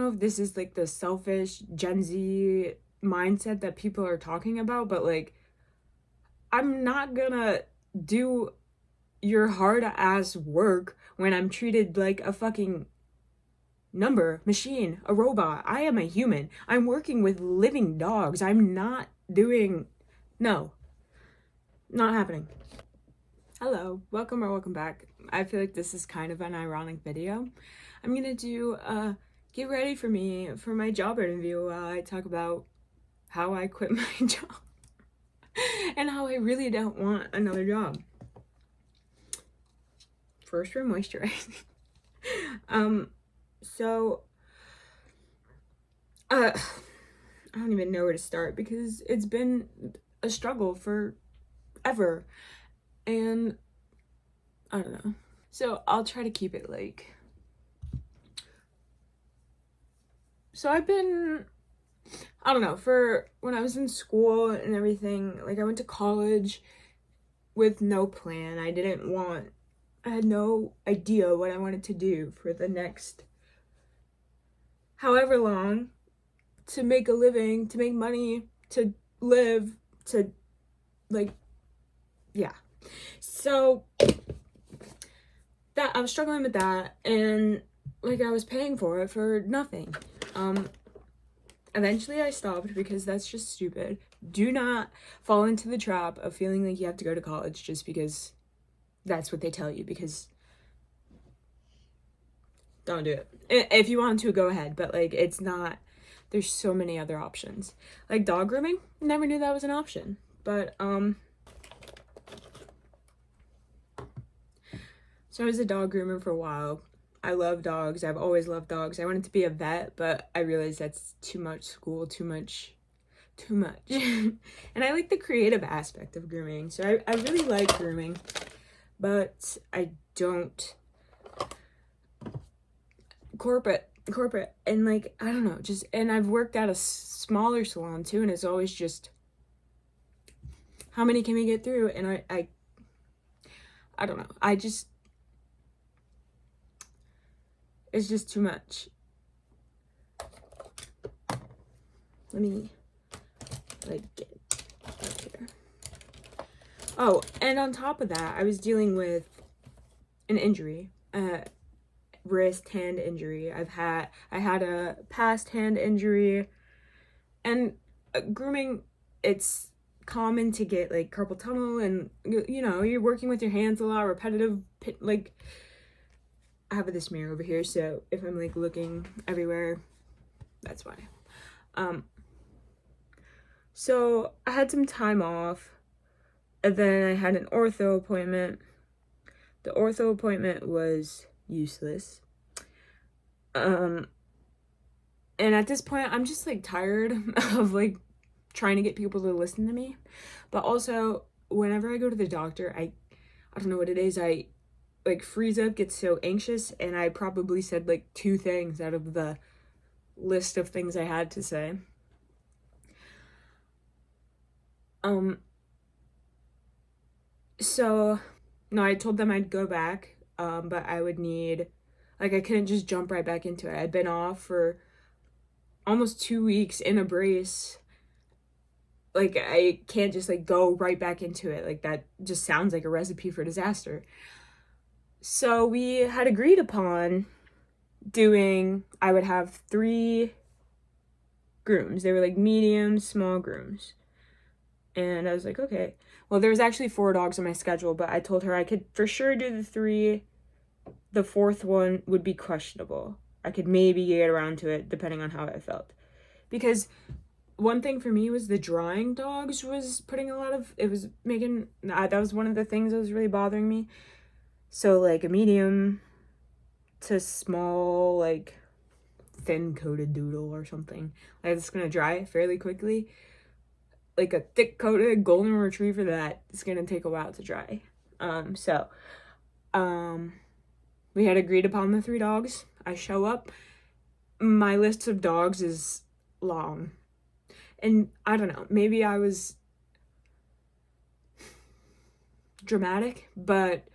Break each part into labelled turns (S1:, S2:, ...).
S1: know if this is like the selfish Gen Z mindset that people are talking about, but like, I'm not gonna do your hard ass work when I'm treated like a fucking number, machine, a robot. I am a human. I'm working with living dogs. I'm not doing. No, not happening. Hello, welcome or welcome back. I feel like this is kind of an ironic video. I'm gonna do get ready for me for my job interview while I talk about how I quit my job and how I really don't want another job. First, we're moisturizing. So I don't even know where to start because it's been a struggle forever, and I don't know. So I'll try to keep it like. So I've been, I don't know, for when I was in school and everything, like I went to college with no plan. I had no idea what I wanted to do for the next however long, to make a living, to make money, to live, to like, yeah. So that I was struggling with that, and like I was paying for it for nothing. Eventually I stopped because that's just stupid. Do not fall into the trap of feeling like you have to go to college just because that's what they tell you, because don't do it. If you want to, go ahead, but like it's not, there's so many other options. Like dog grooming, never knew that was an option. But so I was a dog groomer for a while. I love dogs. I've always loved dogs. I wanted to be a vet, but I realized that's too much school, too much. And I like the creative aspect of grooming. So I really like grooming, but I don't corporate, and like, I don't know, just, and I've worked at a smaller salon too, and it's always just, how many can we get through? And I don't know. It's just too much. Let me like get up here. Oh, and on top of that, I was dealing with an injury, wrist hand injury. I had a past hand injury, and grooming, it's common to get like carpal tunnel, and you know, you're working with your hands a lot, repetitive, like, I have this mirror over here, so if I'm like looking everywhere, that's why. So I had some time off, and then I had an ortho appointment. The ortho appointment was useless. And at this point, I'm just like tired of like trying to get people to listen to me. But also, whenever I go to the doctor, I don't know what it is, I like freeze up, get so anxious, and I probably said like 2 things out of the list of things I had to say. So no, I told them I'd go back, but I would need, like, I couldn't just jump right back into it. I'd been off for almost 2 weeks in a brace. Like, I can't just like go right back into it. Like, that just sounds like a recipe for disaster. So we had agreed upon I would have 3 grooms. They were like medium, small grooms. And I was like, okay. Well, there was actually 4 dogs on my schedule, but I told her I could for sure do the 3. The 4th one would be questionable. I could maybe get around to it depending on how I felt. Because one thing for me was the drawing dogs was putting a lot of, it was making, that was one of the things that was really bothering me. So like a medium to small, like thin coated doodle or something. Like, it's gonna dry fairly quickly. Like a thick coated golden retriever, that is gonna take a while to dry. We had agreed upon the 3 dogs. I show up. My list of dogs is long. And I don't know, maybe I was dramatic, but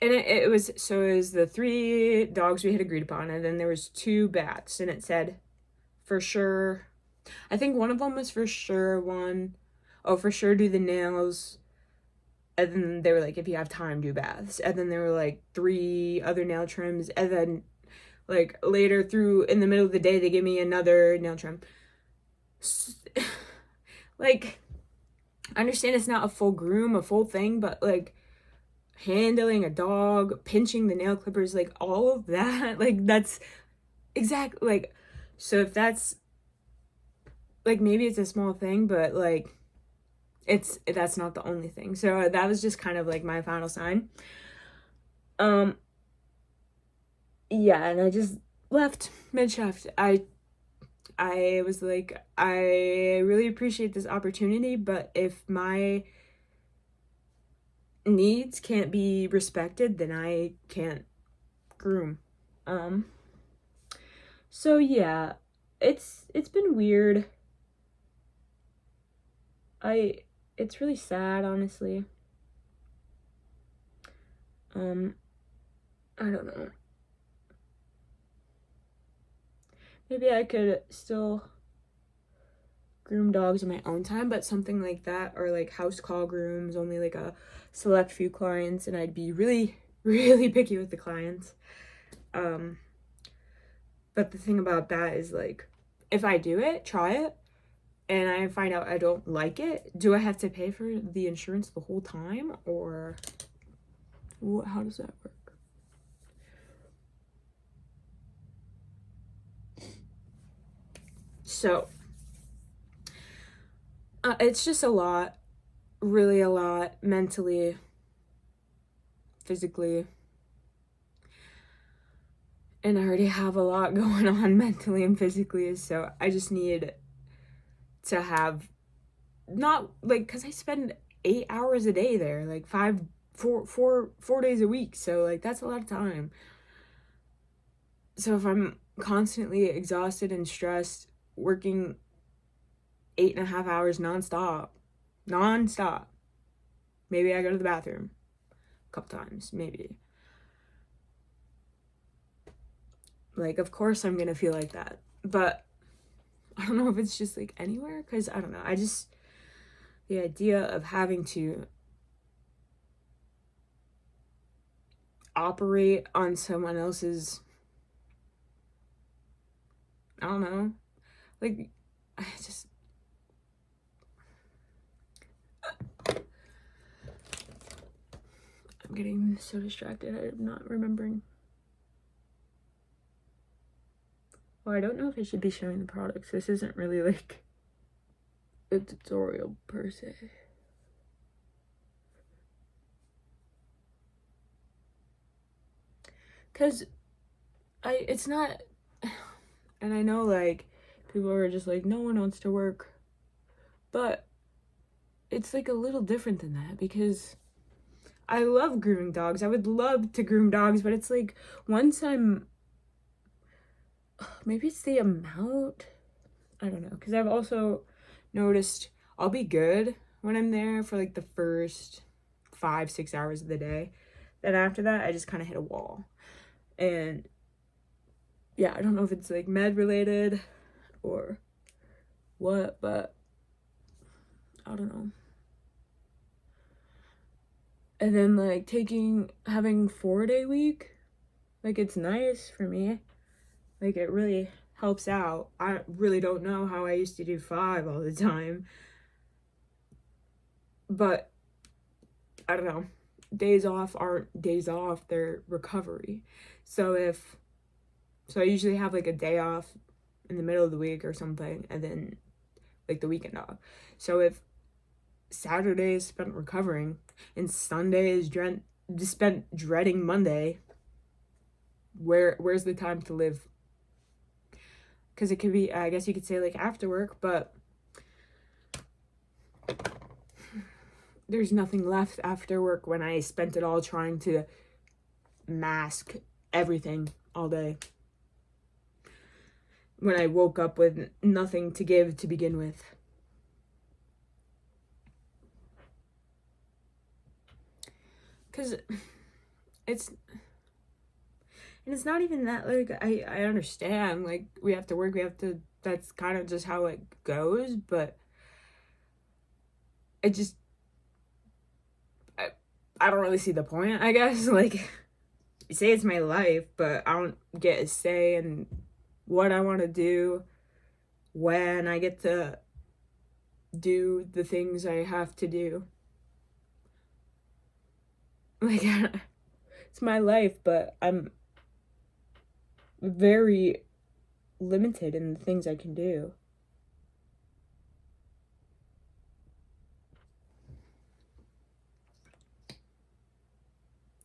S1: And it was, so it was the 3 dogs we had agreed upon, and then there was 2 bats, and it said for sure, I think one of them was for sure for sure do the nails, and then they were like, if you have time, do baths, and then there were like 3 other nail trims, and then like later through in the middle of the day they gave me another nail trim. Like, I understand it's not a full groom, a full thing, but like handling a dog, pinching the nail clippers, like all of that, like that's exactly like, so if that's like, maybe it's a small thing, but like that's not the only thing. So that was just kind of like my final sign. Yeah, and I just left mid shift. I was like, I really appreciate this opportunity, but if my needs can't be respected, then I can't groom. Um so yeah, it's been weird. I it's really sad, honestly. Um I don't know. Maybe I could still groom dogs in my own time, but something like that, or like house call grooms, only like a select few clients, and I'd be really, really picky with the clients. Um, but the thing about that is like, if I do it, try it, and I find out I don't like it, do I have to pay for the insurance the whole time, or how does that work? So, it's just a lot, really a lot, mentally, physically, and I already have a lot going on mentally and physically, so I just need to have, not like, because I spend 8 hours a day there, like 4 days a week, so like that's a lot of time. So if I'm constantly exhausted and stressed, working 8.5 hours nonstop, maybe I go to the bathroom a couple times, maybe, like, of course I'm gonna feel like that, but I don't know if it's just like anywhere, because I don't know, I just, the idea of having to operate on someone else's, I don't know, like, I just, I'm getting so distracted, I'm not remembering. Well, I don't know if I should be showing the products. This isn't really like a tutorial per se. Cause it's not, and I know like people are just like, no one wants to work, but it's like a little different than that, because I love grooming dogs. I would love to groom dogs, but it's like, once I'm, maybe it's the amount, I don't know, because I've also noticed I'll be good when I'm there for like the first 5-6 hours of the day. Then after that, I just kind of hit a wall. And yeah, I don't know if it's like med related or what, but I don't know. And then like having 4-day week, like, it's nice for me. Like, it really helps out. I really don't know how I used to do 5 all the time, but I don't know. Days off aren't days off, they're recovery. So I usually have like a day off in the middle of the week or something, and then like the weekend off. So if Saturday is spent recovering and Sunday is spent dreading Monday, where's the time to live? Because it could be, I guess you could say, like, after work, but there's nothing left after work when I spent it all trying to mask everything all day, when I woke up with nothing to give to begin with. Because it's and it's not even that, like, I understand, like, we have to work, that's kind of just how it goes, but it just, I, I don't really see the point, I guess. Like, you say it's my life, but I don't get a say in what I want to do, when I get to do the things I have to do. Like, it's my life, but I'm very limited in the things I can do.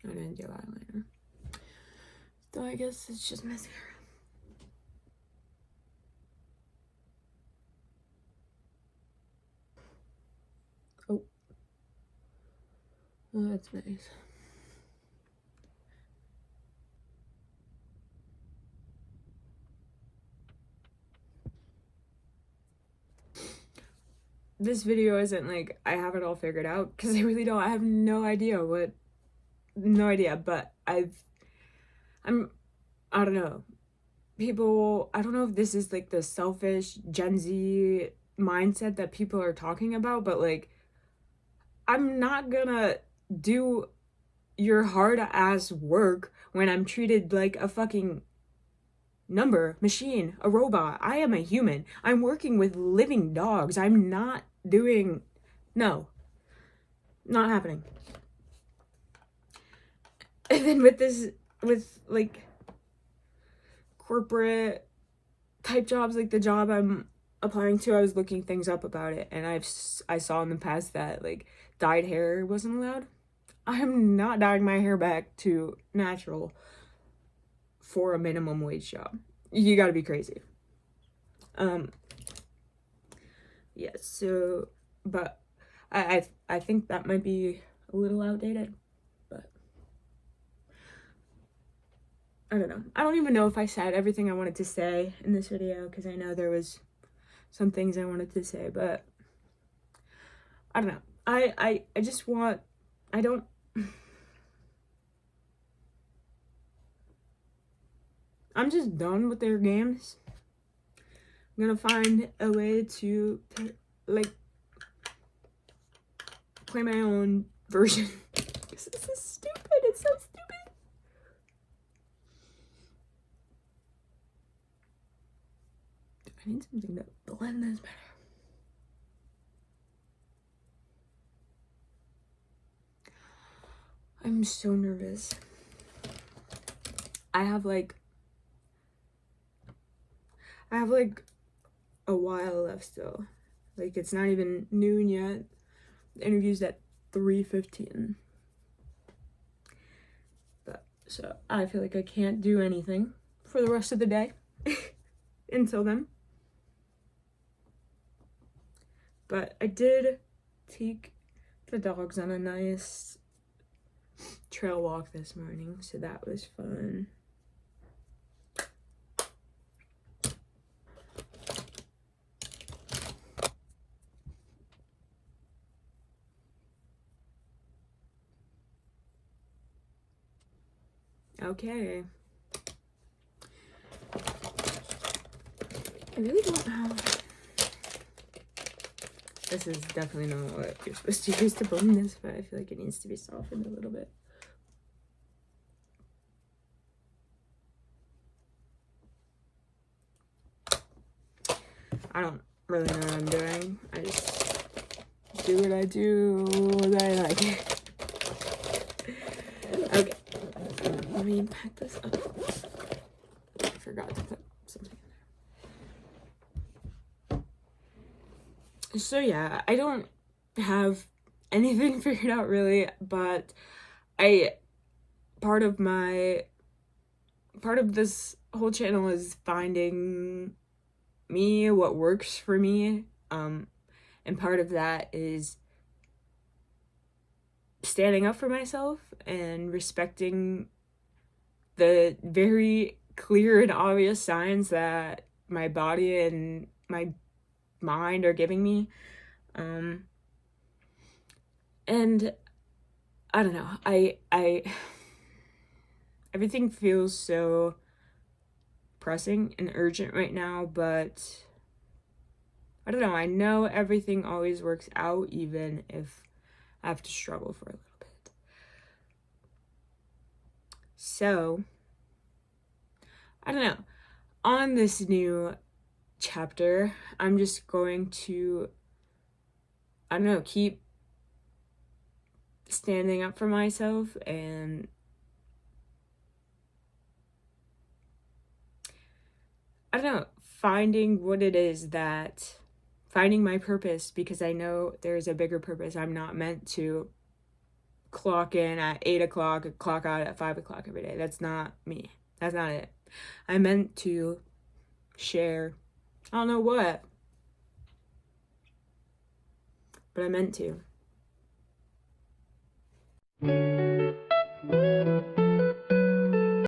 S1: I didn't do eyeliner. So I guess it's just mascara. Oh. Oh, that's nice. This video isn't like I have it all figured out, because I really don't. I have no idea, but I don't know. People, I don't know if this is like the selfish Gen Z mindset that people are talking about, but like, I'm not gonna do your hard ass work when I'm treated like a fucking number, machine, a robot. I am a human. I'm working with living dogs. I'm not doing, no, not happening. And then with like corporate type jobs, like the job I'm applying to, I was looking things up about it, and I saw in the past that like dyed hair wasn't allowed. I'm not dyeing my hair back to natural for a minimum wage job. You gotta be crazy. Yeah, so, but I think that might be a little outdated, but I don't know. I don't even know if I said everything I wanted to say in this video, because I know there was some things I wanted to say, but I don't know. I just want, I don't, I'm just done with their games. I'm gonna find a way to like, play my own version. Because this is stupid. It's so stupid. I need something to blend this better. I'm so nervous. I have like a while left still. Like, it's not even noon yet. The interview's at 3:15. But so I feel like I can't do anything for the rest of the day until then. But I did take the dogs on a nice trail walk this morning, so that was fun. Okay. I really don't have... This is definitely not what you're supposed to use to blend this, but I feel like it needs to be softened a little bit. I don't really know what I'm doing. I just do what I do, what I like. Okay, so let me pack this up. I forgot to put something in there. So yeah, I don't have anything figured out really, but part of this whole channel is finding me, what works for me, and part of that is standing up for myself and respecting the very clear and obvious signs that my body and my mind are giving me. And I don't know, everything feels so pressing and urgent right now, but I don't know. I know everything always works out, even if I have to struggle for a little bit. So, I don't know. On this new chapter, I'm just going to, I don't know, keep standing up for myself and I don't know, finding what it is that, finding my purpose, because I know there's a bigger purpose. I'm not meant to clock in at 8 o'clock, clock out at 5 o'clock every day. That's not me. That's not it. I meant to share, I don't know what, but I meant to.